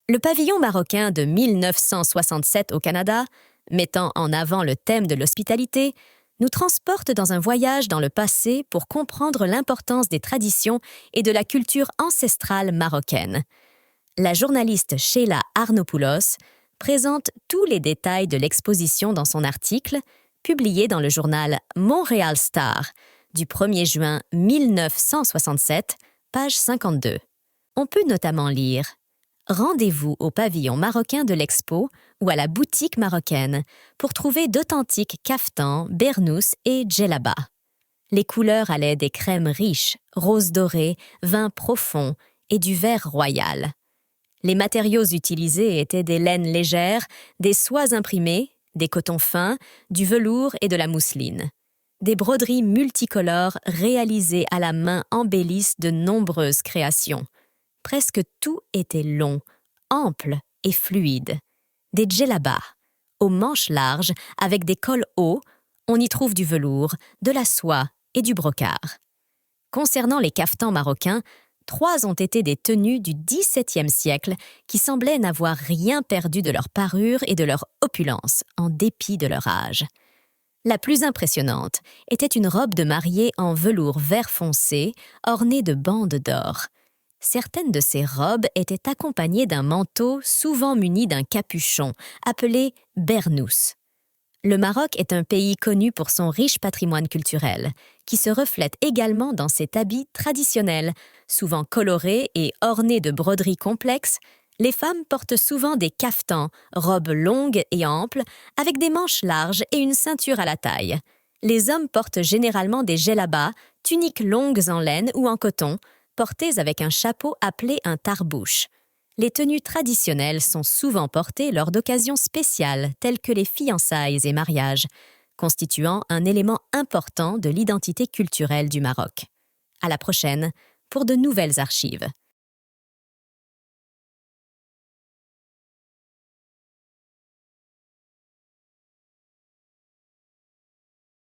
Le pavillon marocain de 1967 au Canada, mettant en avant le thème de l'hospitalité, nous transporte dans un voyage dans le passé pour comprendre l'importance des traditions et de la culture ancestrale marocaine. La journaliste Sheila Arnopoulos présente tous les détails de l'exposition dans son article, publié dans le journal Montréal Star, du 1er juin 1967, page 52. On peut notamment lire « Rendez-vous au pavillon marocain de l'Expo ou à la boutique marocaine pour trouver d'authentiques caftans, bernous et djellaba. Les couleurs allaient des crèmes riches, rose doré, vin profond et du vert royal. Les matériaux utilisés étaient des laines légères, des soies imprimées, des cotons fins, du velours et de la mousseline. Des broderies multicolores réalisées à la main embellissent de nombreuses créations. Presque tout était long, ample et fluide. Des djellabas, aux manches larges avec des cols hauts, on y trouve du velours, de la soie et du brocart. Concernant les caftans marocains, 3 ont été des tenues du XVIIe siècle qui semblaient n'avoir rien perdu de leur parure et de leur opulence, en dépit de leur âge. La plus impressionnante était une robe de mariée en velours vert foncé, ornée de bandes d'or. Certaines de ces robes étaient accompagnées d'un manteau souvent muni d'un capuchon, appelé bernous. Le Maroc est un pays connu pour son riche patrimoine culturel, qui se reflète également dans ses habits traditionnels. Souvent colorés et ornés de broderies complexes, les femmes portent souvent des caftans, robes longues et amples, avec des manches larges et une ceinture à la taille. Les hommes portent généralement des djellabas, tuniques longues en laine ou en coton, portées avec un chapeau appelé un tarbouche. Les tenues traditionnelles sont souvent portées lors d'occasions spéciales telles que les fiançailles et mariages, constituant un élément important de l'identité culturelle du Maroc. À la prochaine pour de nouvelles archives.